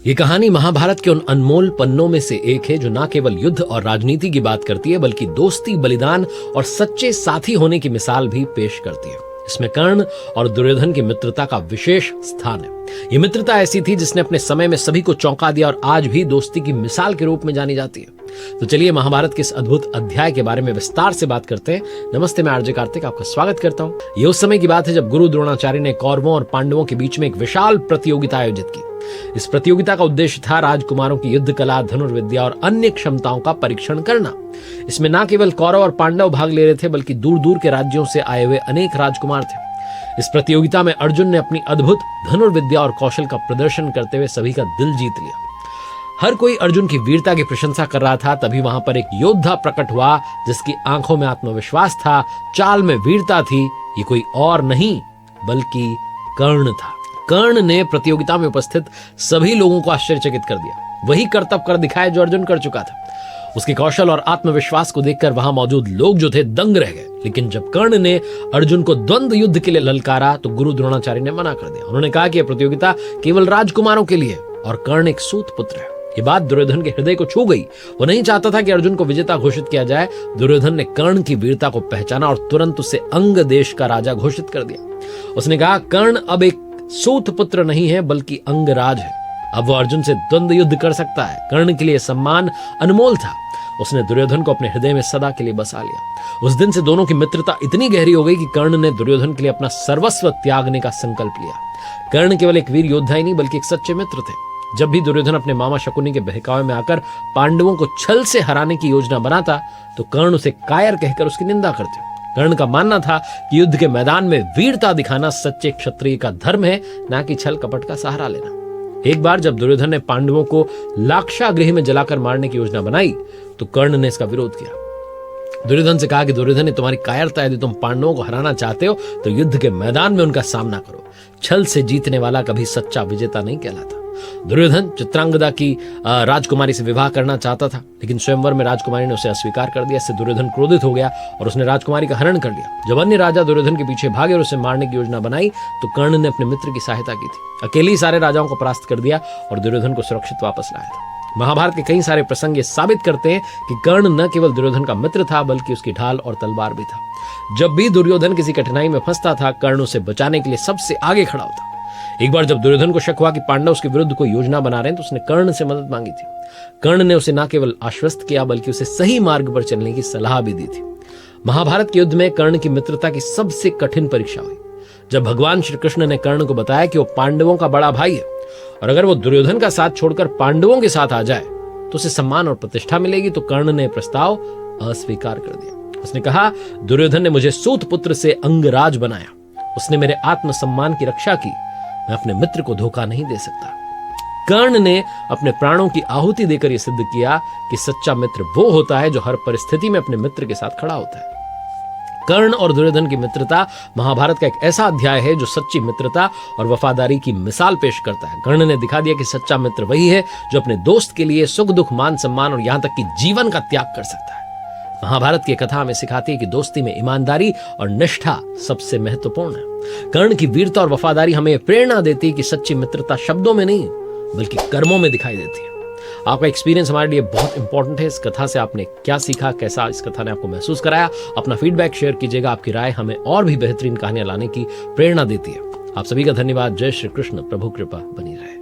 ये कहानी महाभारत के उन अनमोल पन्नों में से एक है जो न केवल युद्ध और राजनीति की बात करती है बल्कि दोस्ती, बलिदान और सच्चे साथी होने की मिसाल भी पेश करती है। इसमें कर्ण और दुर्योधन की मित्रता का विशेष स्थान है। ये मित्रता ऐसी थी जिसने अपने समय में सभी को चौंका दिया और आज भी दोस्ती की मिसाल के रूप में जानी जाती है। तो चलिए महाभारत के इस अद्भुत अध्याय के बारे में विस्तार से बात करते हैं। नमस्ते, मैं आरजे कार्तिक आपका स्वागत करता हूँ। ये उस समय की बात है जब गुरु द्रोणाचार्य ने कौरवों और पांडवों के बीच में एक विशाल प्रतियोगिता आयोजित की। इस प्रतियोगिता का उद्देश्य था राजकुमारों की युद्ध कला, धनुर्विद्या और अन्य क्षमताओं का परीक्षण करना। इसमें न केवल कौरव और पांडव भाग ले रहे थे बल्कि दूर दूर के राज्यों से आए हुए अनेक राजकुमार थे। इस प्रतियोगिता में अर्जुन ने अपनी अद्भुत धनुर्विद्या और कौशल का प्रदर्शन करते हुए सभी का दिल जीत लिया। हर कोई अर्जुन की वीरता की प्रशंसा कर रहा था। तभी वहां पर एक योद्धा प्रकट हुआ जिसकी आंखों में आत्मविश्वास था, चाल में वीरता थी। ये कोई और नहीं बल्कि कर्ण था। कर्ण ने प्रतियोगिता में उपस्थित सभी लोगों को आश्चर्यचकित कर दिया। वही करतब कर दिखाया जो अर्जुन कर चुका था। उसके कौशल और आत्मविश्वास को देखकर वहां मौजूद लोग जो थे दंग रह गए। लेकिन जब कर्ण ने अर्जुन को द्वंद्व युद्ध के लिए ललकारा तो गुरु द्रोणाचार्य ने मना कर दिया। उन्होंने कहा कि यह प्रतियोगिता केवल राजकुमारों के लिए और कर्ण एक सूत पुत्र है। ये बात दुर्योधन के हृदय को छू गई। वो नहीं चाहता था कि अर्जुन को विजेता घोषित किया जाए। दुर्योधन ने कर्ण की वीरता को पहचाना और तुरंत उसे अंग देश का राजा घोषित कर दिया। उसने कहा, कर्ण अब एक सूत पुत्र नहीं है बल्कि अंगराज है। अब वो अर्जुन से द्वंद्व युद्ध कर सकता है। कर्ण के लिए सम्मान अनमोल था। उसने दुर्योधन को अपने हृदय में सदा के लिए बसा लिया। उस दिन से दोनों की मित्रता इतनी गहरी हो गई कि कर्ण ने दुर्योधन के लिए अपना सर्वस्व त्यागने का संकल्प लिया। कर्ण केवल एक वीर योद्धा ही नहीं बल्कि एक सच्चे मित्र थे। जब भी दुर्योधन अपने मामा शकुनी के बहकावे में आकर पांडवों को छल से हराने की योजना बनाता तो कर्ण उसे कायर कहकर उसकी निंदा करते। कर्ण का मानना था कि युद्ध के मैदान में वीरता दिखाना सच्चे क्षत्रिय का धर्म है, ना कि छल कपट का सहारा लेना। एक बार जब दुर्योधन ने पांडवों को लाक्षागृह में जलाकर मारने की योजना बनाई तो कर्ण ने इसका विरोध किया। दुर्योधन से कहा कि दुर्योधन ने तुम्हारी कायरता, यदि तुम पांडवों को हराना चाहते हो तो युद्ध के मैदान में उनका सामना करो। छल से जीतने वाला कभी सच्चा विजेता नहीं कहलाता। दुर्योधन चित्रांगदा की राजकुमारी से विवाह करना चाहता था, लेकिन स्वयंवर में राजकुमारी ने उसे अस्वीकार कर दिया। इससे दुर्योधन क्रोधित हो गया और उसने राजकुमारी का हरण कर लिया। जब अन्य राजा दुर्योधन के पीछे भागे और उसे मारने की योजना बनाई तो कर्ण ने अपने मित्र की सहायता की थी। अकेले ही सारे राजाओं को परास्त कर दिया और दुर्योधन को सुरक्षित वापस लाया था। महाभारत के कई सारे प्रसंग ये साबित करते हैं कि कर्ण न केवल दुर्योधन का मित्र था बल्कि उसकी ढाल और तलवार भी था। जब भी दुर्योधन किसी कठिनाई में फंसता था, कर्ण उसे बचाने के लिए सबसे आगे खड़ा होता। एक बार जब दुर्योधन को शक हुआ कि पांडव उसके विरुद्ध कोई योजना बना रहे हैं तो उसने कर्ण से मदद मांगी थी। कर्ण ने उसे न केवल आश्वस्त किया बल्कि उसे सही मार्ग पर चलने की सलाह भी दी थी। महाभारत के युद्ध में कर्ण की मित्रता की सबसे कठिन परीक्षा हुई जब भगवान श्री कृष्ण ने कर्ण को बताया कि वो पांडवों का बड़ा भाई है और अगर वो दुर्योधन का साथ छोड़कर पांडवों के साथ आ जाए तो उसे सम्मान और प्रतिष्ठा मिलेगी। तो कर्ण ने प्रस्ताव अस्वीकार कर दिया। उसने कहा, दुर्योधन ने मुझे सूत पुत्र से अंगराज बनाया। उसने मेरे आत्मसम्मान की रक्षा की। मैं अपने मित्र को धोखा नहीं दे सकता। कर्ण ने अपने प्राणों की आहुति देकर यह सिद्ध किया कि सच्चा मित्र वो होता है जो हर परिस्थिति में अपने मित्र के साथ खड़ा होता है। कर्ण और दुर्योधन की मित्रता महाभारत का एक ऐसा अध्याय है जो सच्ची मित्रता और वफादारी की मिसाल पेश करता है। कर्ण ने दिखा दिया कि सच्चा मित्र वही है जो अपने दोस्त के लिए सुख दुख, मान सम्मान और यहां तक कि जीवन का त्याग कर सकता है। महाभारत की कथा हमें सिखाती है कि दोस्ती में ईमानदारी और निष्ठा सबसे महत्वपूर्ण है। कर्ण की वीरता और वफादारी हमें प्रेरणा देती है कि सच्ची मित्रता शब्दों में नहीं बल्कि कर्मों में दिखाई देती है। आपका एक्सपीरियंस हमारे लिए बहुत इंपॉर्टेंट है। इस कथा से आपने क्या सीखा, कैसा इस कथा ने आपको महसूस कराया? अपना फीडबैक शेयर कीजिएगा। आपकी राय हमें और भी बेहतरीन कहानियां लाने की प्रेरणा देती है। आप सभी का धन्यवाद। जय श्री कृष्ण। प्रभु कृपा बनी रहे।